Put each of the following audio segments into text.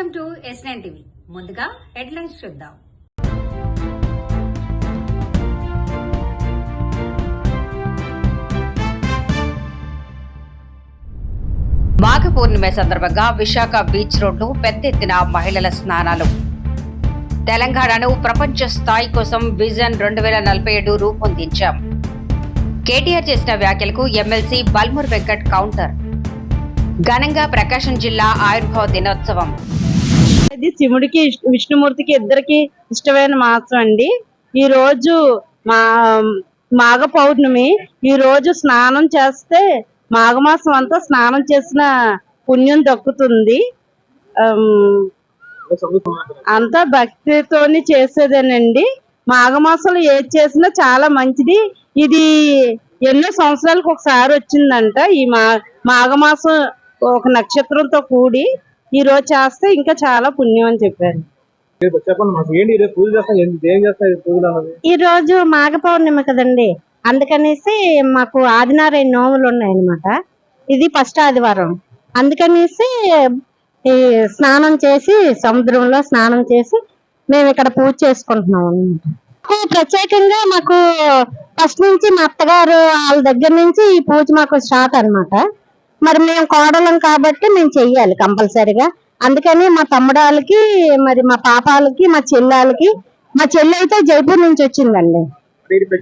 Welcome to S9 TV. ముందుగా headlines చూద్దాం. మాఘ పూర్ణిమ సందర్భంగా విశాఖ బీచ్ రోడ్లో పెద్ద ఎత్తున మహిళల స్నానాలు. తెలంగాణను ప్రపంచ స్థాయి కోసం విజన్ 2047 రూపొందించాం. కేటీఆర్ చేసిన వ్యాఖ్యలకు ఎమ్మెల్సీ బల్మూర్ వెంకట్ కౌంటర్. ఘనంగా ప్రకాశం జిల్లా ఆయుర్భావ దినోత్సవం. ఇది శివుడికి విష్ణుమూర్తికి ఇద్దరికి ఇష్టమైన మాసం అండి. ఈ రోజు మాఘ పౌర్ణమి. ఈ రోజు స్నానం చేస్తే మాఘమాసం అంతా స్నానం చేసిన పుణ్యం దక్కుతుంది. అంతా భక్తితోని చేసేదేనండి. మాఘమాసంలో ఏది చేసినా చాలా మంచిది. ఇది ఎన్నో సంవత్సరాలకు ఒకసారి వచ్చిందంట. ఈ మాఘమాసం ఒక నక్షత్రంతో కూడి ఈ రోజు చేస్తే ఇంకా చాలా పుణ్యం అని చెప్పారు. ఈ రోజు మాఘ పౌర్ణమి కదండి, అందుకనేసి మాకు ఆదినారాయణ నోములు ఉన్నాయన్నమాట. ఇది ఫస్ట్ ఆదివారం, అందుకనేసి స్నానం చేసి సముద్రంలో స్నానం చేసి మేము ఇక్కడ పూజ చేసుకుంటున్నాం అన్నమాట. ప్రత్యేకంగా మాకు ఫస్ట్ నుంచి మా అత్తగారు వాళ్ళ దగ్గర నుంచి ఈ పూజ మాకు స్టార్ట్ అన్నమాట. మరి మేము కోడలం కాబట్టి మేము చెయ్యాలి కంపల్సరిగా. అందుకని మా తమ్ముడాలకి, మరి మా పాపాలకి, మా చెల్లెలకి, మా చెల్లి అయితే జైపూర్ నుంచి వచ్చిందండి.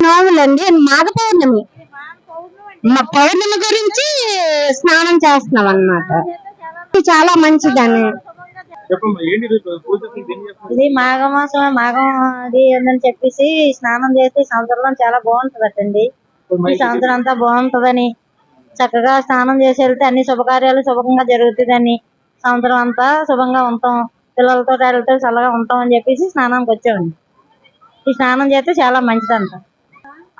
నోములండి, మాఘ పౌర్ణమి, మా పౌర్ణమి గురించి స్నానం చేస్తున్నాం అన్నమాట. చాలా మంచిదని. ఇది మాఘమాసం, మాఘం అది ఏందని చెప్పేసి స్నానం చేసి సంవత్సరంలో చాలా బాగుంటదటండి. ఈ సంవత్సరం అంతా బాగుంటదని, చక్కగా స్నానం చేసి వెళ్తే అన్ని శుభకార్యాలు శుభంగా జరుగుతుందని, సంవత్సరం అంతా శుభంగా ఉంటాం, పిల్లలతో వాళ్ళతో చల్లగా ఉంటాం అని చెప్పేసి స్నానానికి వచ్చామండి. ఈ స్నానం చేస్తే చాలా మంచిదంట.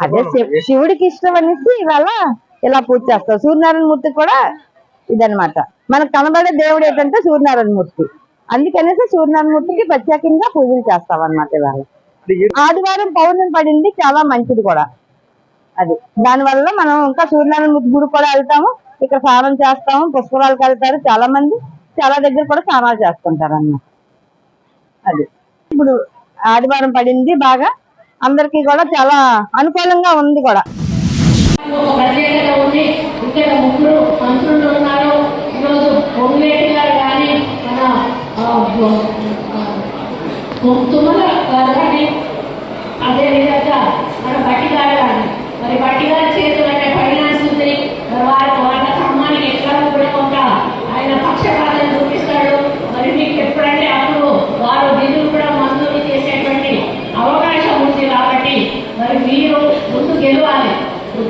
అదే శివుడికి ఇష్టం అనేసి ఇవాళ ఇలా పూజ చేస్తాం. సూర్యనారాయణ మూర్తికి కూడా ఇదనమాట. మనకు కనబడే దేవుడు ఏంటంటే సూర్యనారాయణ మూర్తి. అందుకనేసి సూర్యనారాయణ మూర్తికి ప్రత్యేకంగా పూజలు చేస్తాం అన్నమాట. ఇవాళ ఆదివారం పౌర్ణమి పడింది, చాలా మంచిది కూడా అది. దానివల్ల మనం ఇంకా సూర్యనారాయణ మూర్తి గుడి కూడా వెళ్తాము, ఇక్కడ స్నానం చేస్తాము, పుష్కరాలకు వెళ్తారు చాలా మంది. చాలా దగ్గర కూడా స్నానాలు చేసుకుంటారు అన్నమాట. అది ఇప్పుడు ఆదివారం పడింది బాగా, అందరికి కూడా చాలా అనుకూలంగా ఉంది కూడా. అదేవిధంగా మన బట్టి గారు కానీ, మరి బట్టి గారి చేతులు అంటే ఫైనాన్స్ ఉంది, వాళ్ళ కమ్మానికి ఎక్కడ కూడా కొంత ఆయన పక్షపాతం చూపిస్తాడు. మరి మీకు ఎప్పుడంటే అప్పుడు వారు నిధులు కూడా మంజూరు చేసేటువంటి అవకాశం ఉంది. కాబట్టి మరి మీరు ముందు గెలవాలి.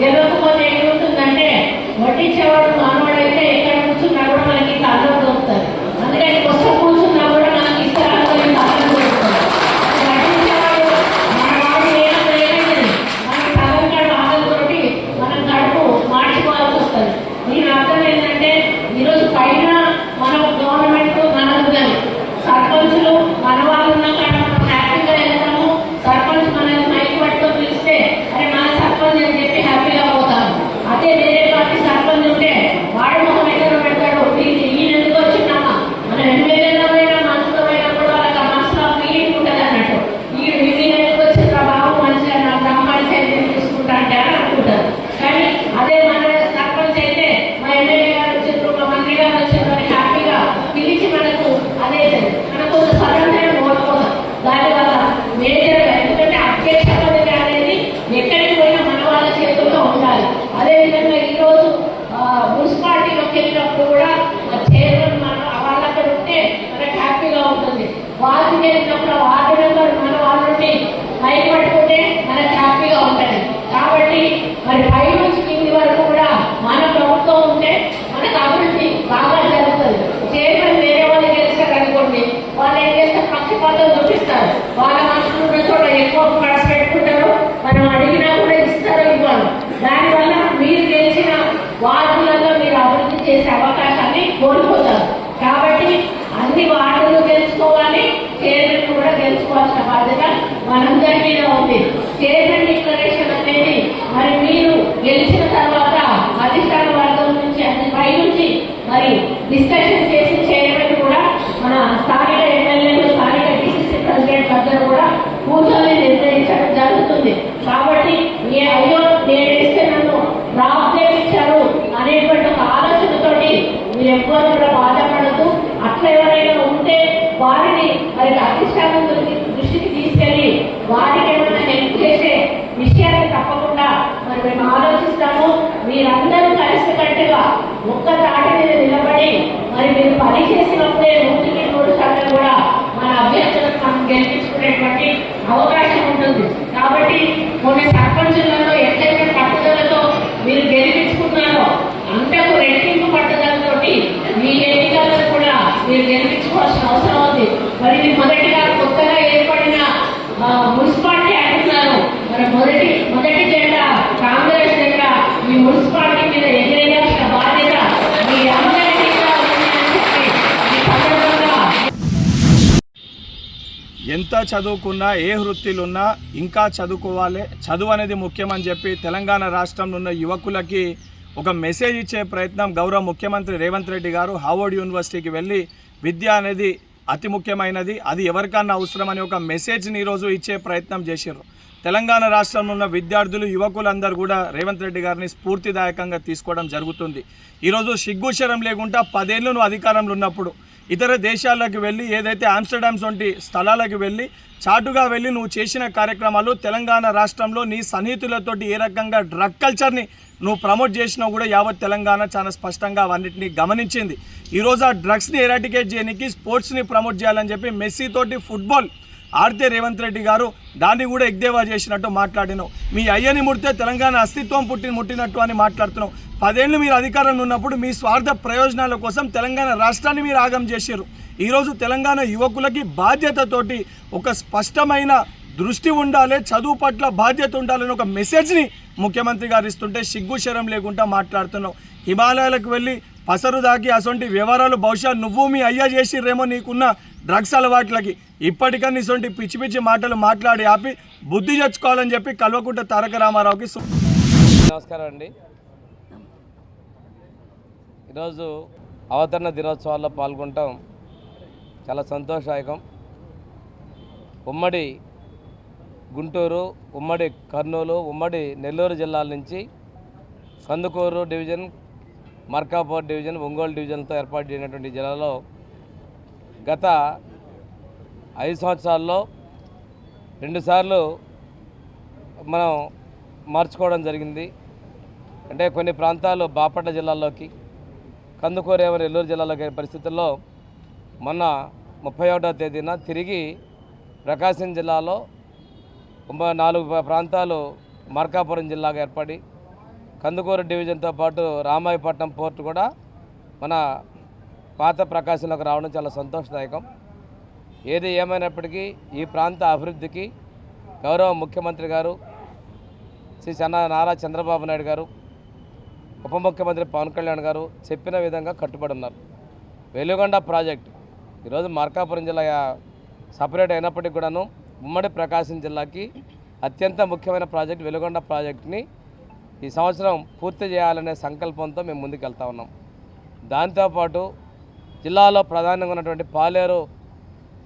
గెలవకపోతే ఏమవుతుందంటే వడ్డించేవాడు మానవాడైతే ఎక్కడ కూర్చున్నా కూడా మనకి కళ్ళం దొరుకుతుంది. అందుకని పుస్తకం కూర్చున్నా కూడా మనకి ఇస్తారా కళ్ళం దొరుకుతుంది. మనం కడుపు మార్చుకోవాల్సి వస్తుంది. దీని అర్థం ఏంటంటే ఈరోజు పైన మన గవర్నమెంట్ మనది, సర్పంచులు మన వాళ్ళు ఉన్న కాడ మనం హ్యాపీగా వెళ్తాము. సర్పంచ్ మనల్ని మైక్ పట్టుతో పిలిస్తే అరే మన సర్పంచ్ అని చెప్పి హ్యాపీగా పోతాము. అదే వేరే పార్టీ సర్పంచ్ ఉంటే వాడు మొహం ఎక్కడ పెడతాడు, ఈయన ఎందుకు వచ్చినామా, మనం ఎమ్మెల్యేలో అయినా మనసులో అయినప్పుడు వాళ్ళకి ఆ మనసులో ఫీలింగ్ ఉంటుంది అన్నట్టు. ఈయన ఎందుకు వచ్చిన బాబు మంచిగా నాకు అమ్మాయి సైతం తీసుకుంటా అంటే అని అనుకుంటారు. కానీ అదే మన సర్పంచ్ అయితే మా ఎమ్మెల్యే గారు వచ్చారు, మా మంత్రి గారు వచ్చారు అని హ్యాపీగా పిలిచి మనకు అదే మనకు స్వతంత్రం కోల్పోతాం. దానివల్ల మేజర్గా, ఎందుకంటే అధ్యక్ష పదవి అనేది ఎక్కడికి పోయినా మన వాళ్ళ చేతుల్లో ఉండాలి. అదేవిధంగా ఈరోజు మున్సిపాలిటీలోకి వెళ్ళినప్పుడు కూడా చైర్మన్ మన వాళ్ళు అక్కడ ఉంటే మనకు హ్యాపీగా ఉంటుంది. వార్డుకి వెళ్ళినప్పుడు వార్డు మెంబర్ మన వాళ్ళని మైక్ పట్టుకుంటే మనకు హ్యాపీగా ఉంటుంది. కాబట్టి మరి పై నుంచి కింది వరకు కూడా మన ప్రభుత్వం ఉంటే మనకు అభివృద్ధి బాగా జరుగుతుంది. చైర్మన్ వేరే వాళ్ళు గెలిచారు అనుకోండి, వాళ్ళు ఏం చేస్తారు, పక్షపాతం చూపిస్తారు. వాళ్ళ మనుషులు ఉన్న చోట ఎక్కువ ఖర్చు పెట్టుకుంటారు, మనం అడిగినా కూడా ఇస్తారు, ఇవ్వాలి. దానివల్ల మీరు గెలిచిన వార్డులలో మీరు అభివృద్ధి చేసే అవకాశాన్ని కోల్పోతారు. కాబట్టి అన్ని వార్డులు గెలుచుకోవాలి, చైర్మన్ కూడా గెలుచుకోవాల్సిన బాధ్యత మనందరి మీద ఉంది. చైర్మన్ డిక్లరేషన్ అనేది మరి మీరు గెలిచిన తర్వాత అధిష్టాన వర్గం నుంచి, పై నుంచి మరి డిస్కషన్ చేసి చైర్మన్ కూడా మన మీరు ఎవ్వరు కూడా బాధపడద్దు. అట్లా ఎవరైనా ఉంటే వారిని మరి అధిష్టానం దృష్టికి తీసుకెళ్ళి వారికి ఏమైనా హెల్ప్ చేసే విషయాన్ని తప్పకుండా మరి మేము ఆలోచిస్తాము. మీరందరూ కలిసికట్టుగా ఒక్క తాటి మీద నిలబడి మరి మీరు పని చేసినప్పుడే 100% కూడా మన అభ్యర్థులకు మనం గెలిపించుకునేటువంటి అవకాశం ఉంటుంది. కాబట్టి కొన్ని సర్పంచులలో ఎంతైతే పట్టుదలతో మీరు గెలిపించుకున్నారో అంతకు రెట్టింపు పట్టుదలతో మీ ఎన్నికలను కూడా మీరు గెలిపించుకోవాల్సిన అవసరం ఉంది. మరి మీరు మొదటిగా కొత్తగా ఏర్పడిన మున్సిపాలిటీ అంటున్నారు. మరి మొదటి జెండా కాంగ్రెస్ జెండా మీ మున్సిపాలిటీ మీద ఎగిరేయాల్సిన బాధ్యత మీ అందరికీ కూడా ఉందని చెప్పి ఈ సందర్భంగా ఎంత చదువుకున్నా ఏ వృత్తిలున్నా ఇంకా చదువుకోవాలి, చదువు అనేది ముఖ్యమని చెప్పి తెలంగాణ రాష్ట్రంలో ఉన్న యువకులకి ఒక మెసేజ్ ఇచ్చే ప్రయత్నం గౌరవ ముఖ్యమంత్రి రేవంత్ రెడ్డి గారు హార్వర్డ్ యూనివర్సిటీకి వెళ్ళి విద్య అనేది అతి ముఖ్యమైనది, అది ఎవరికన్నా అవసరం అనే ఒక మెసేజ్ని ఈరోజు ఇచ్చే ప్రయత్నం చేశారు. తెలంగాణ రాష్ట్రంలో ఉన్న విద్యార్థులు యువకులందరూ కూడా రేవంత్ రెడ్డి గారిని స్ఫూర్తిదాయకంగా తీసుకోవడం జరుగుతుంది. ఈరోజు సిగ్గుశరం లేకుండా 10 ఏళ్ళు నువ్వు అధికారంలో ఉన్నప్పుడు ఇతర దేశాలకు వెళ్ళి ఏదైతే ఆమ్స్టర్డామ్స్ వంటి స్థలాలకు వెళ్ళి చాటుగా వెళ్ళి నువ్వు చేసిన కార్యక్రమాలు తెలంగాణ రాష్ట్రంలో నీ సన్నిహితులతోటి ఏ రకంగా డ్రగ్ కల్చర్ని నువ్వు ప్రమోట్ చేసినా కూడా యావత్ తెలంగాణ చాలా స్పష్టంగా అవన్నింటినీ గమనించింది. ఈరోజు ఆ డ్రగ్స్ని ఎరాటికేట్ చేయడానికి స్పోర్ట్స్ని ప్రమోట్ చేయాలని చెప్పి మెస్సీతోటి ఫుట్బాల్ ఆడితే రేవంత్ రెడ్డి గారు దాన్ని కూడా ఎగ్దేవా చేసినట్టు మాట్లాడినావు. మీ అయ్యని ముడితే తెలంగాణ అస్తిత్వం ముట్టినట్టు అని మాట్లాడుతున్నావు. 10 ఏళ్ళు మీరు అధికారంలో ఉన్నప్పుడు మీ స్వార్థ ప్రయోజనాల కోసం తెలంగాణ రాష్ట్రాన్ని మీరు ఆగం చేశారు. ఈరోజు తెలంగాణ యువకులకి బాధ్యతతోటి ఒక స్పష్టమైన దృష్టి ఉండాలి, చదువు పట్ల బాధ్యత ఉండాలని ఒక మెసేజ్ని ముఖ్యమంత్రి గారు ఇస్తుంటే సిగ్గుశరం లేకుండా మాట్లాడుతున్నావు. హిమాలయాలకు వెళ్ళి పసరు దాకి అసొంటి వ్యవహారాలు బహుశా నువ్వు మీ అయ్యా చేసిర్రేమో నీకున్న డ్రగ్స్ అలవాట్లకి. ఇప్పటికన్నా ఇసొంటి పిచ్చి పిచ్చి మాటలు మాట్లాడి ఆపి బుద్ధి తెచ్చుకోవాలని చెప్పి కల్వకుంట్ల తారక రామారావుకి నమస్కారం అండి. ఈరోజు అవతరణ దినోత్సవాల్లో పాల్గొనటం చాలా సంతోషదాయకం. ఉమ్మడి గుంటూరు, ఉమ్మడి కర్నూలు, ఉమ్మడి నెల్లూరు జిల్లాల నుంచి కందుకూరు డివిజన్, మార్కాపూర్ డివిజన్, ఒంగోలు డివిజన్తో ఏర్పాటు చేయనటువంటి జిల్లాలో గత 5 సంవత్సరాల్లో 2 సార్లు మనం మార్చుకోవడం జరిగింది. అంటే కొన్ని ప్రాంతాలు బాపట్ల జిల్లాలోకి, కందుకూరు ఏమో నెల్లూరు జిల్లాలోకి అయిన పరిస్థితుల్లో మొన్న 31వ తేదీన తిరిగి ప్రకాశం జిల్లాలో 4 ప్రాంతాలు మార్కాపురం జిల్లాగా ఏర్పడి కందుకూరు డివిజన్తో పాటు రామాయపట్నం పోర్టు కూడా మన పాత ప్రకాశంలోకి రావడం చాలా సంతోషదాయకం. ఏది ఏమైనప్పటికీ ఈ ప్రాంత అభివృద్ధికి గౌరవ ముఖ్యమంత్రి గారు శ్రీ నారా చంద్రబాబు నాయుడు గారు, ఉప ముఖ్యమంత్రి పవన్ కళ్యాణ్ గారు చెప్పిన విధంగా కట్టుబడి ఉన్నారు. వెలుగొండ ప్రాజెక్టు ఈరోజు మార్కాపురం జిల్లా సపరేట్ అయినప్పటికీ కూడాను ఉమ్మడి ప్రకాశం జిల్లాకి అత్యంత ముఖ్యమైన ప్రాజెక్టు వెలుగొండ ప్రాజెక్టుని ఈ సంవత్సరం పూర్తి చేయాలనే సంకల్పంతో మేము ముందుకు వెళ్తా ఉన్నాం. దాంతోపాటు జిల్లాలో ప్రధానంగా ఉన్నటువంటి పాలేరు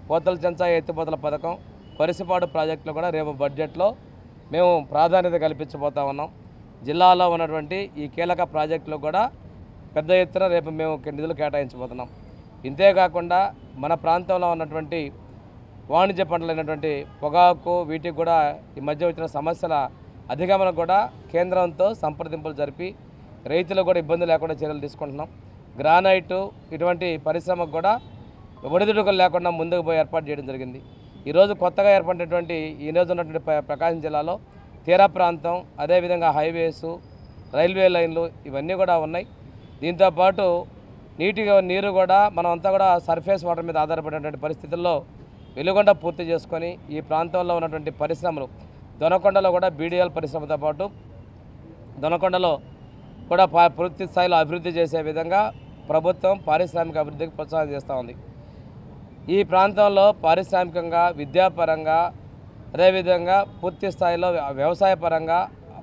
పోతల చెంచా ఎత్తిపోతల పథకం, పరిసిపాడు ప్రాజెక్టులో కూడా రేపు బడ్జెట్లో మేము ప్రాధాన్యత కల్పించబోతా ఉన్నాం. జిల్లాలో ఉన్నటువంటి ఈ కీలక ప్రాజెక్టులో కూడా పెద్ద ఎత్తున రేపు మేము నిధులు కేటాయించబోతున్నాం. ఇంతేకాకుండా మన ప్రాంతంలో ఉన్నటువంటి వాణిజ్య పంటలైనటువంటి పొగాకు, వీటికి కూడా ఈ మధ్య వచ్చిన సమస్యల అధిగమన కూడా కేంద్రంతో సంప్రదింపులు జరిపి రైతులకు కూడా ఇబ్బంది లేకుండా చర్యలు తీసుకుంటున్నాం. గ్రానైటు ఇటువంటి పరిశ్రమకు కూడా ఒడిదుడుకులు లేకుండా ముందుకు పోయి ఏర్పాటు చేయడం జరిగింది. ఈరోజు కొత్తగా ఏర్పడినటువంటి ఈరోజు ఉన్నటువంటి ప్రకాశం జిల్లాలో తీర ప్రాంతం, అదేవిధంగా హైవేసు, రైల్వే లైన్లు ఇవన్నీ కూడా ఉన్నాయి. దీంతోపాటు నీరు కూడా మనం అంతా కూడా సర్ఫేస్ వాటర్ మీద ఆధారపడినటువంటి పరిస్థితుల్లో వెలుగొండ పూర్తి చేసుకొని ఈ ప్రాంతంలో ఉన్నటువంటి పరిశ్రమలు, దొనకొండలో కూడా బీడీఎల్ పరిశ్రమతో పాటు దొనకొండలో కూడా పూర్తి స్థాయిలో అభివృద్ధి చేసే విధంగా ప్రభుత్వం పారిశ్రామిక అభివృద్ధికి ప్రోత్సాహం చేస్తూ ఉంది. ఈ ప్రాంతంలో పారిశ్రామికంగా, విద్యాపరంగా, అదేవిధంగా పూర్తి స్థాయిలో వ్యవసాయ పరంగా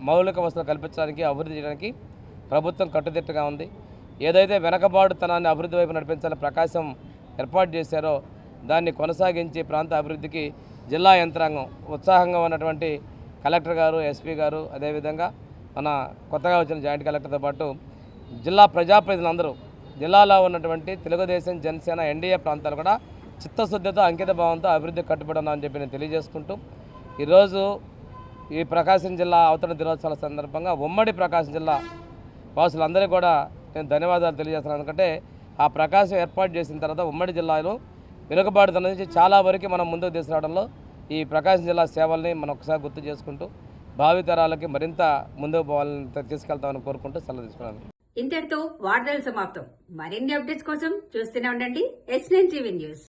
మౌలిక వసతులు కల్పించడానికి, అభివృద్ధి చేయడానికి ప్రభుత్వం కట్టుదిట్టగా ఉంది. ఏదైతే వెనకబాటుతనాన్ని అభివృద్ధి వైపు నడిపించాలని ప్రకాశం ఏర్పాటు చేశారో దాన్ని కొనసాగించి ప్రాంత అభివృద్ధికి జిల్లా యంత్రాంగం ఉత్సాహంగా ఉన్నటువంటి కలెక్టర్ గారు, ఎస్పీ గారు, అదేవిధంగా మన కొత్తగా వచ్చిన జాయింట్ కలెక్టర్తో పాటు జిల్లా ప్రజాప్రతినిధులందరూ జిల్లాలో ఉన్నటువంటి తెలుగుదేశం, జనసేన, ఎన్డీఏ ప్రాంతాలు కూడా చిత్తశుద్ధితో, అంకిత భావంతో అభివృద్ధి కట్టుబడి ఉన్నామని చెప్పి నేను తెలియజేసుకుంటూ ఈరోజు ఈ ప్రకాశం జిల్లా అవతరణ దినోత్సవాల సందర్భంగా ఉమ్మడి ప్రకాశం జిల్లా వాసులందరికీ కూడా నేను ధన్యవాదాలు తెలియజేస్తున్నాను. ఎందుకంటే ఆ ప్రకాశం ఏర్పాటు చేసిన తర్వాత ఉమ్మడి జిల్లాలో వెనుకబాటుతనం నుంచి చాలా వరకు మనం ముందుకు తీసుకురావడంలో ఈ ప్రకాశం జిల్లా సేవల్ని మనం ఒకసారి గుర్తు చేసుకుంటూ భావితరాలకి మరింత ముందుకు పోవాలని తీసుకెళ్తామని కోరుకుంటూ సెలవు తీసుకున్నాను. ఇంతటితో వార్తలు సమాప్తం. మరిన్ని అప్డేట్స్ కోసం చూస్తూనే ఉండండి S9 టీవీ న్యూస్.